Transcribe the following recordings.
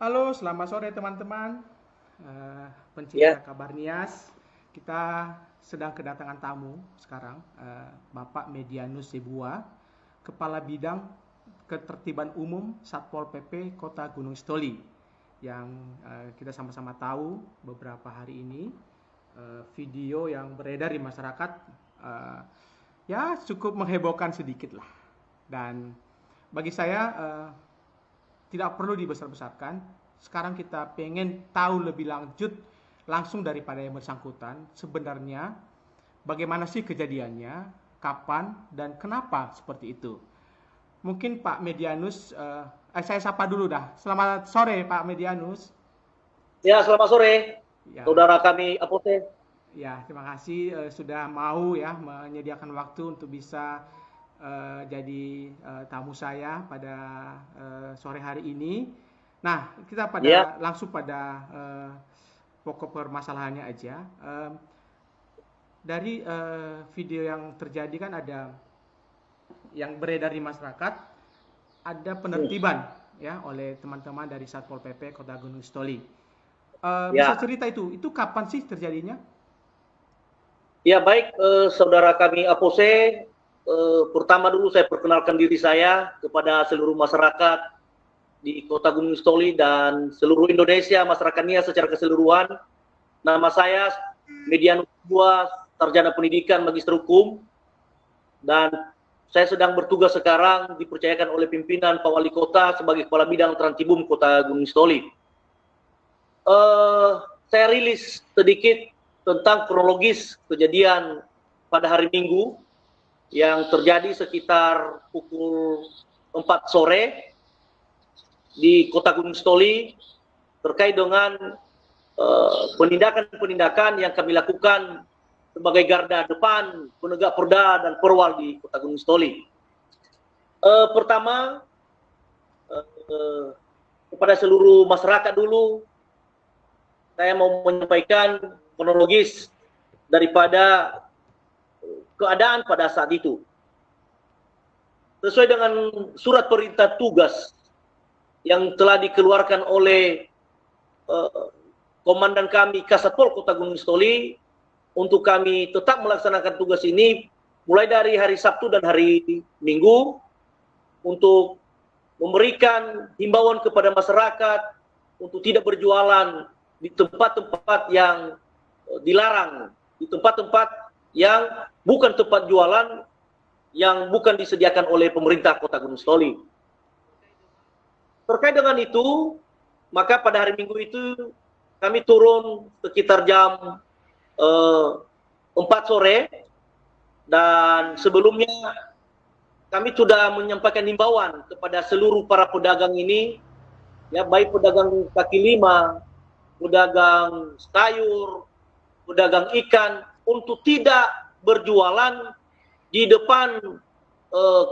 Halo, selamat sore teman-teman. Pencinta Ya, kabar Nias. Kita sedang kedatangan tamu sekarang, Bapak Medianus Sibua, Kepala Bidang Ketertiban Umum Satpol PP Kota Gunung Sitoli, yang kita sama-sama tahu beberapa hari ini video yang beredar di masyarakat eh, ya cukup menghebohkan sedikit lah. Dan bagi saya tidak perlu dibesar-besarkan. Sekarang kita pengen tahu lebih lanjut langsung daripada yang bersangkutan sebenarnya bagaimana sih kejadiannya, kapan dan kenapa seperti itu. Mungkin Pak Medianus, saya sapa dulu dah. Selamat sore Pak Medianus. ya, selamat sore, Ya, saudara kami Apote. ya terima kasih sudah mau ya menyediakan waktu untuk bisa jadi tamu saya pada sore hari ini. Nah, kita Ya, langsung pada pokok permasalahannya aja. Dari video yang terjadi kan ada yang beredar di masyarakat, ada penertiban ya oleh teman-teman dari Satpol PP Kota Gunung Sitoli. Bisa ya, cerita itu kapan sih terjadinya? ya baik, saudara kami Apose. Pertama dulu saya perkenalkan diri saya kepada seluruh masyarakat di Kota Gunung Stoli dan seluruh Indonesia, masyarakatnya secara keseluruhan. Nama saya Medianus Sibua, Sarjana Pendidikan Magister Hukum, dan saya sedang bertugas sekarang dipercayakan oleh pimpinan Pak Wali Kota sebagai Kepala Bidang Trantibum Kota Gunung Stoli. eh saya rilis sedikit tentang kronologis kejadian pada hari Minggu yang terjadi sekitar pukul 4 sore di Kota Gunung Sitoli terkait dengan penindakan-penindakan yang kami lakukan sebagai garda depan penegak perda dan perwal di Kota Gunung Sitoli. Pertama, kepada seluruh masyarakat dulu, saya mau menyampaikan kronologis daripada keadaan pada saat itu. Sesuai dengan surat perintah tugas yang telah dikeluarkan oleh komandan kami Kasatpol Kota Gunung Sitoli untuk kami tetap melaksanakan tugas ini mulai dari hari Sabtu dan hari Minggu untuk memberikan himbauan kepada masyarakat untuk tidak berjualan di tempat-tempat yang dilarang, di tempat-tempat yang bukan tempat jualan, yang bukan disediakan oleh pemerintah Kota Gunung Sitoli. Terkait dengan itu, maka pada hari Minggu itu kami turun sekitar jam 4 sore, dan sebelumnya kami sudah menyampaikan himbauan kepada seluruh para pedagang ini, ya baik pedagang kaki lima, pedagang sayur, pedagang ikan, untuk tidak berjualan di depan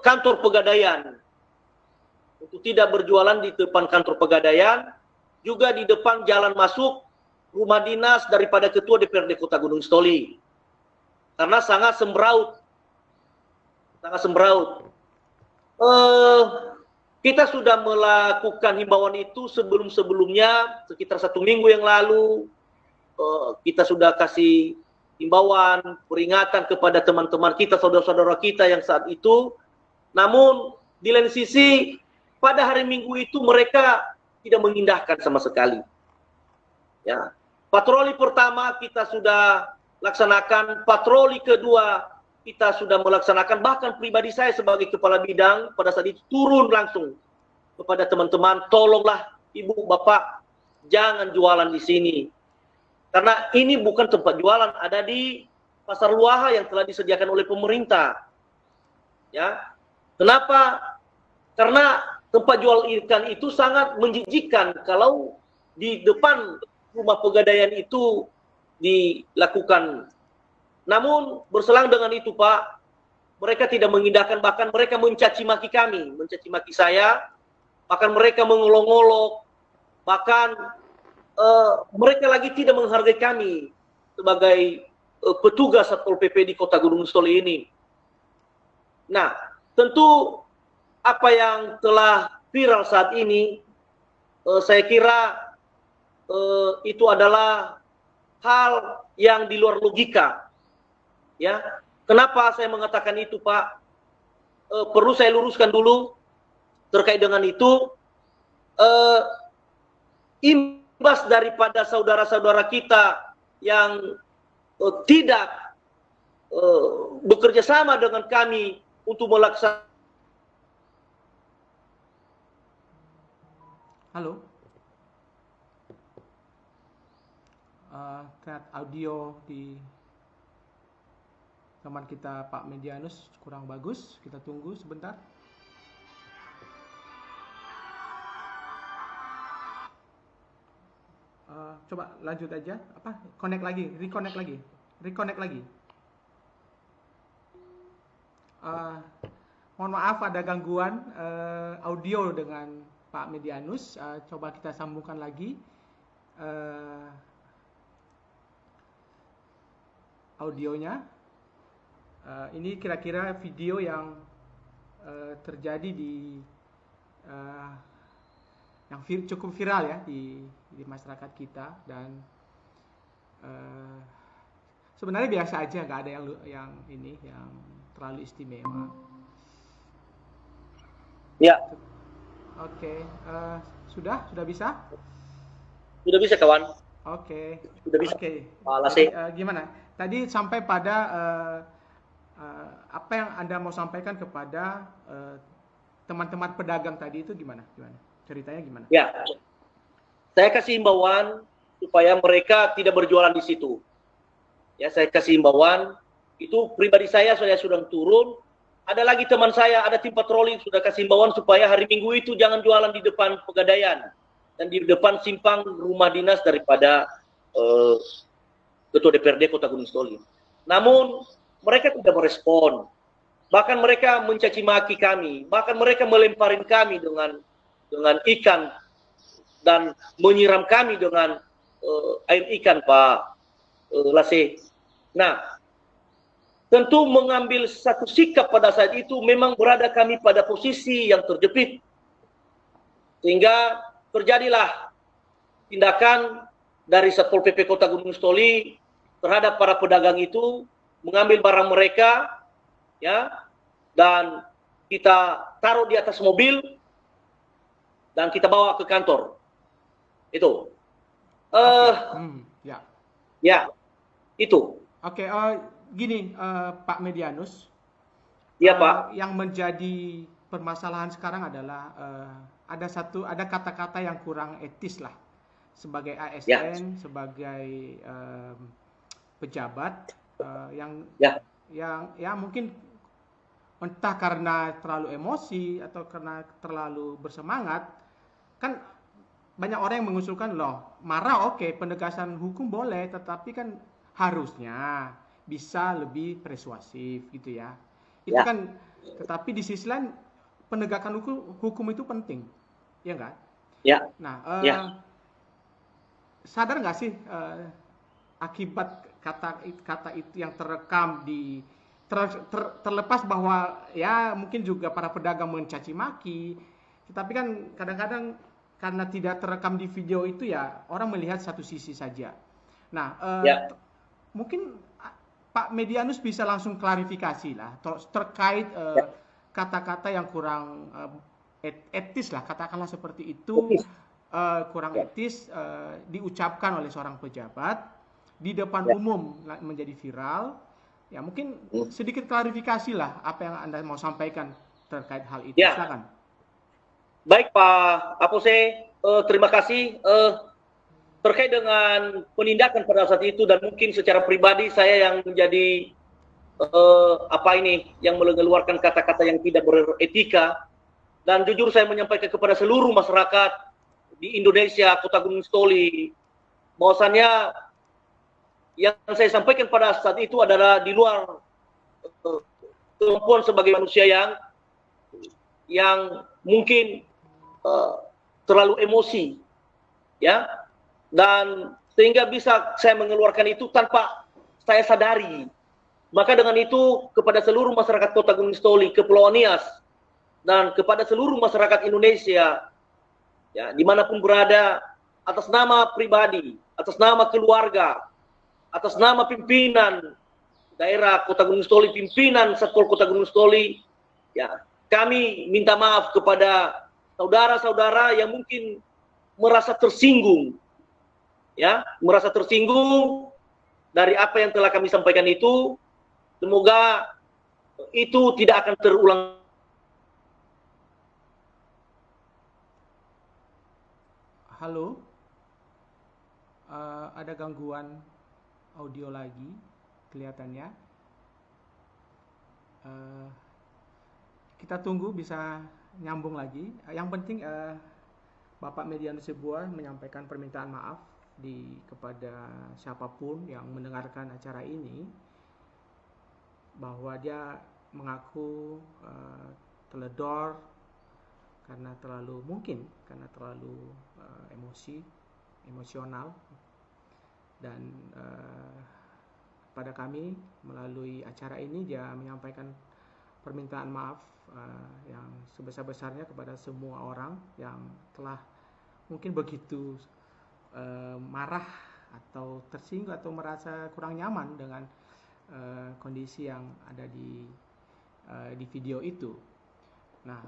kantor pegadaian. Untuk tidak berjualan di depan kantor pegadaian, juga di depan jalan masuk rumah dinas daripada Ketua DPRD Kota Gunung Sitoli. Karena sangat sembraut. Sangat sembraut. Kita sudah melakukan himbauan itu sebelum-sebelumnya, sekitar 1 minggu yang lalu. Kita sudah kasih himbauan, peringatan kepada teman-teman kita, saudara-saudara kita yang saat itu. Namun di lain sisi, pada hari Minggu itu mereka tidak mengindahkan sama sekali. Ya, patroli pertama kita sudah laksanakan, patroli kedua kita sudah melaksanakan, bahkan pribadi saya sebagai kepala bidang pada saat itu turun langsung kepada teman-teman, tolonglah ibu bapak jangan jualan di sini, karena ini bukan tempat jualan, ada di pasar Luaha yang telah disediakan oleh pemerintah. Ya, kenapa? Karena tempat jual ikan itu sangat menjijikkan kalau di depan rumah pegadaian itu dilakukan. Namun berselang dengan itu Pak, mereka tidak mengindahkan, bahkan mereka mencaci maki kami, mencaci maki saya, bahkan mereka mengolok-olok, bahkan mereka lagi tidak menghargai kami sebagai petugas Satpol PP di Kota Gunung Sitoli ini. Nah, tentu apa yang telah viral saat ini saya kira itu adalah hal yang di luar logika. Ya, kenapa saya mengatakan itu, Pak? Perlu saya luruskan dulu terkait dengan itu. Imbas daripada saudara-saudara kita yang tidak bekerja sama dengan kami untuk melaksanakan. Halo. Terlihat audio di teman kita Pak Medianus kurang bagus. Kita tunggu sebentar. Coba lanjut aja. Reconnect lagi. Mohon maaf ada gangguan audio dengan Pak Medianus. Coba kita sambungkan lagi audionya. Ini kira-kira video yang terjadi di yang cukup viral ya di masyarakat kita, dan sebenarnya biasa aja, nggak ada yang terlalu istimewa. Ya. Oke, sudah bisa? Sudah bisa, kawan. Oke. Sudah bisa. Oke. Jadi, gimana? Tadi sampai pada apa yang Anda mau sampaikan kepada teman-teman pedagang tadi itu gimana? Ceritanya gimana? Ya, saya kasih himbauan supaya mereka tidak berjualan di situ. Ya, saya kasih himbauan. Itu pribadi saya sudah turun. Ada lagi teman saya, ada tim patroli sudah kasih himbauan supaya hari Minggu itu jangan jualan di depan Pegadaian dan di depan simpang rumah dinas daripada Ketua DPRD Kota Gunung Sitoli. Namun mereka tidak merespon. Bahkan mereka mencaci maki kami, bahkan mereka melemparin kami dengan ikan dan menyiram kami dengan air ikan, Pak Lase. Nah, tentu mengambil satu sikap pada saat itu memang berada kami pada posisi yang terjepit. Sehingga terjadilah tindakan dari Satpol PP Kota Gunung Sitoli terhadap para pedagang itu, mengambil barang mereka, ya, dan kita taruh di atas mobil dan kita bawa ke kantor. Itu. Ya, itu. Oke, gini, Pak Medianus. Iya, Pak. Yang menjadi permasalahan sekarang adalah ada kata-kata yang kurang etis lah sebagai ASN, sebagai pejabat yang mungkin entah karena terlalu emosi atau karena terlalu bersemangat. Kan banyak orang yang mengusulkan, loh, marah oke, penegasan hukum boleh, tetapi kan harusnya bisa lebih persuasif gitu ya. Itu kan, tetapi di sisi lain penegakan hukum itu penting, ya enggak? Ya. Nah, sadar nggak sih akibat kata itu yang terekam terlepas bahwa ya mungkin juga para pedagang mencaci maki, tetapi kan kadang-kadang karena tidak terekam di video itu ya orang melihat satu sisi saja. Nah, mungkin Pak Medianus bisa langsung klarifikasi lah terkait kata-kata yang kurang etis lah, katakanlah seperti itu, kurang etis diucapkan oleh seorang pejabat di depan umum menjadi viral. Ya, mungkin sedikit klarifikasi lah apa yang Anda mau sampaikan terkait hal itu. Silakan. Baik, Pak Apose, terima kasih. Terkait dengan penindakan pada saat itu, dan mungkin secara pribadi saya yang menjadi yang mengeluarkan kata-kata yang tidak beretika, dan jujur saya menyampaikan kepada seluruh masyarakat di Indonesia, Kota Gunung Sitoli, bahwasannya yang saya sampaikan pada saat itu adalah di luar kemampuan sebagai manusia yang mungkin terlalu emosi, ya, dan sehingga bisa saya mengeluarkan itu tanpa saya sadari. Maka dengan itu kepada seluruh masyarakat Kota Gunung Sitoli, Kepulauan Nias, dan kepada seluruh masyarakat Indonesia, ya, dimanapun berada, atas nama pribadi, atas nama keluarga, atas nama pimpinan daerah Kota Gunung Sitoli, pimpinan Satpol Kota Gunung Sitoli, ya, kami minta maaf kepada saudara-saudara yang mungkin merasa tersinggung, ya, merasa tersinggung dari apa yang telah kami sampaikan itu. Semoga itu tidak akan terulang. Halo, ada gangguan audio lagi kelihatannya. Kita tunggu bisa nyambung lagi. Yang penting Bapak Medianus Zebua menyampaikan permintaan maaf kepada siapapun yang mendengarkan acara ini, bahwa dia mengaku teledor karena terlalu emosional, dan pada kami melalui acara ini dia menyampaikan permintaan maaf yang sebesar-besarnya kepada semua orang yang telah mungkin begitu marah atau tersinggung atau merasa kurang nyaman dengan kondisi yang ada di video itu. Nah,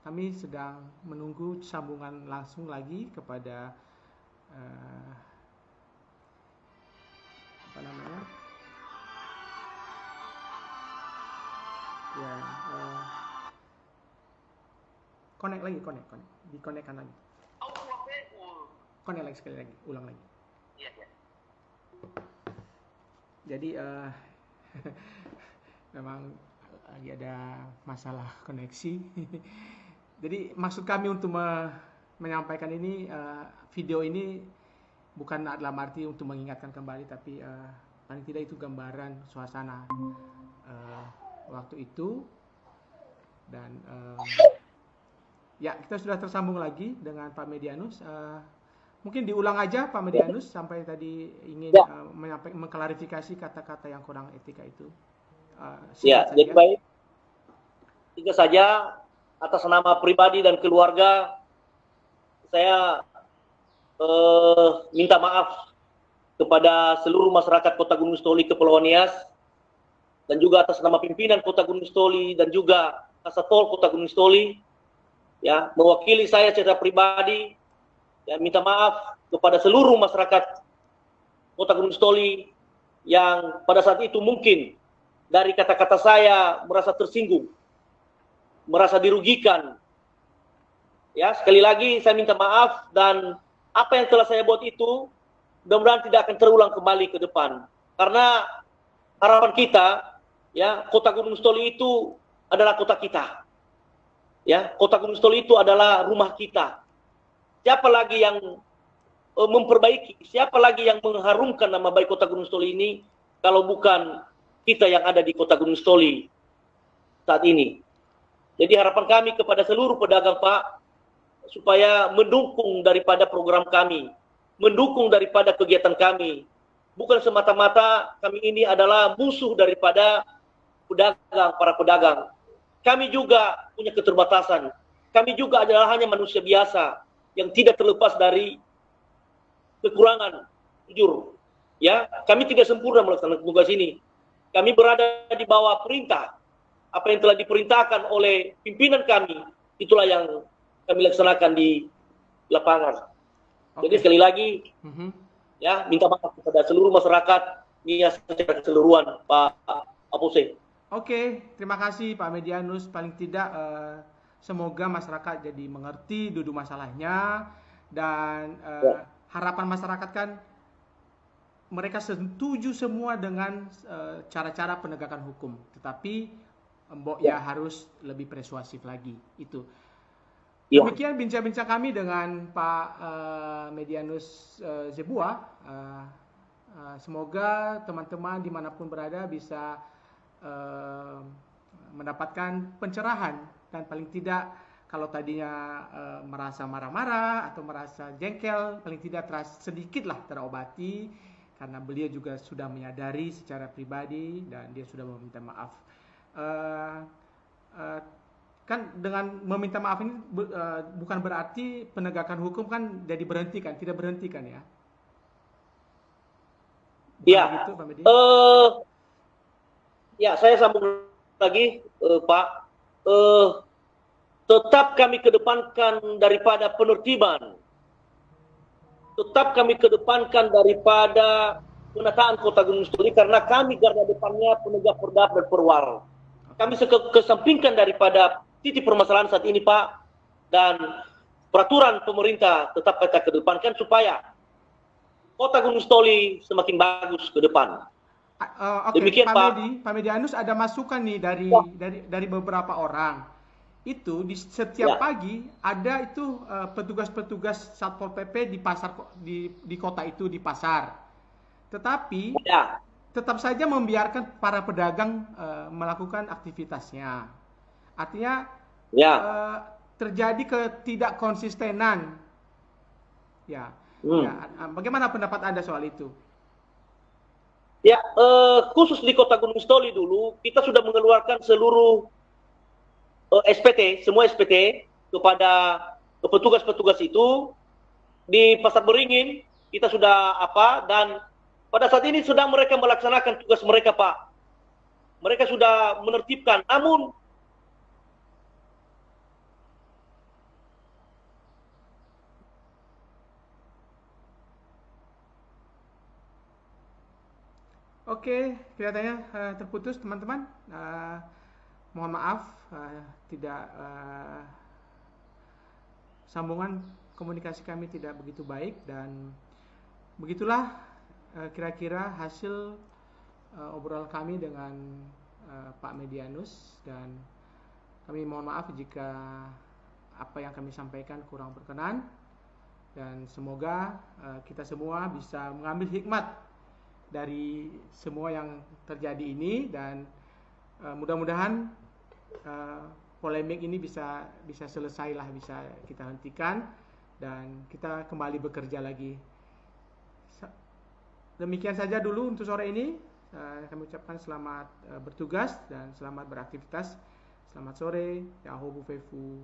kami sedang menunggu sambungan langsung lagi kepada dikonekkan lagi. Konek lagi sekali lagi, ulang lagi. Jadi memang lagi ada masalah koneksi. Jadi maksud kami untuk menyampaikan ini, video ini bukan dalam arti untuk mengingatkan kembali, tapi paling tidak itu gambaran suasana waktu itu. Dan ya, kita sudah tersambung lagi dengan Pak Medianus. Mungkin diulang aja Pak Medianus sampai tadi ingin mengklarifikasi kata-kata yang kurang etika itu. Jadi baik. Tiga saja, atas nama pribadi dan keluarga, saya minta maaf kepada seluruh masyarakat Kota Gunung Sitoli Kepulauan Nias, dan juga atas nama pimpinan Kota Gunung Sitoli dan juga Kasatpol Kota Gunung Sitoli, ya, mewakili saya secara pribadi, ya, minta maaf kepada seluruh masyarakat Kota Gunung Sitoli yang pada saat itu mungkin dari kata-kata saya merasa tersinggung, merasa dirugikan. Ya, sekali lagi saya minta maaf, dan apa yang telah saya buat itu mudah-mudahan tidak akan terulang kembali ke depan. Karena harapan kita, ya, Kota Gunung Sitoli itu adalah kota kita. Ya, Kota Gunung Sitoli itu adalah rumah kita. Siapa lagi yang memperbaiki, siapa lagi yang mengharumkan nama baik Kota Gunung Sitoli ini kalau bukan kita yang ada di Kota Gunung Sitoli saat ini. Jadi harapan kami kepada seluruh pedagang, Pak, supaya mendukung daripada program kami, mendukung daripada kegiatan kami. Bukan semata-mata kami ini adalah musuh daripada pedagang, para pedagang. Kami juga punya keterbatasan. Kami juga adalah hanya manusia biasa yang tidak terlepas dari kekurangan, jujur. Ya, kami tidak sempurna melaksanakan tugas ini. Kami berada di bawah perintah. Apa yang telah diperintahkan oleh pimpinan kami, itulah yang kami laksanakan di lapangan. Jadi sekali lagi, ya, minta maaf kepada seluruh masyarakat Nias secara keseluruhan, Pak Apose. Terima kasih Pak Medianus. Paling tidak semoga masyarakat jadi mengerti duduk masalahnya, dan harapan masyarakat kan mereka setuju semua dengan cara-cara penegakan hukum, tetapi ya harus lebih persuasif lagi. Itu. Demikian bincang-bincang kami dengan Pak Medianus Zebua. Semoga teman-teman dimanapun berada bisa mendapatkan pencerahan, dan paling tidak kalau tadinya merasa marah-marah atau merasa jengkel, paling tidak sedikitlah terobati, karena beliau juga sudah menyadari secara pribadi dan dia sudah meminta maaf. Kan dengan meminta maaf ini bukan berarti penegakan hukum kan jadi berhentikan, tidak berhentikan ya. Bukan Ya, begitu, Pak Medi? ya saya sambung lagi, Pak. Tetap kami kedepankan daripada penertiban, tetap kami kedepankan daripada penataan Kota Gunung Sitoli, karena kami garda depannya penegak perdap dan perwal. Kami kesampingkan daripada titik permasalahan saat ini, Pak, dan peraturan pemerintah tetap kita kedepankan supaya Kota Gunung Sitoli semakin bagus ke depan. Oke, Demikian, Pak. Pak Medianus ada masukan nih dari beberapa orang. Itu di setiap Ya. pagi ada itu petugas-petugas Satpol PP di pasar di kota itu, di pasar. Tetapi Ya. tetap saja membiarkan para pedagang melakukan aktivitasnya. Artinya Ya. terjadi ketidakkonsistenan. Ya. Ya. Bagaimana pendapat Anda soal itu? Ya, khusus di Kota Gunung Sitoli dulu kita sudah mengeluarkan seluruh SPT, semua SPT kepada petugas-petugas itu di Pasar Beringin. Kita sudah dan pada saat ini sedang mereka melaksanakan tugas mereka, Pak. Mereka sudah menertibkan, namun Oke, kelihatannya terputus teman-teman. Mohon maaf, tidak sambungan komunikasi kami tidak begitu baik, dan begitulah kira-kira hasil obrolan kami dengan Pak Medianus, dan kami mohon maaf jika apa yang kami sampaikan kurang berkenan, dan semoga kita semua bisa mengambil hikmat dari semua yang terjadi ini, dan mudah-mudahan polemik ini bisa selesai lah, bisa kita hentikan dan kita kembali bekerja lagi. Demikian saja dulu untuk sore ini. Kami ucapkan selamat bertugas dan selamat beraktivitas. Selamat sore. Yaho Bu Fefu.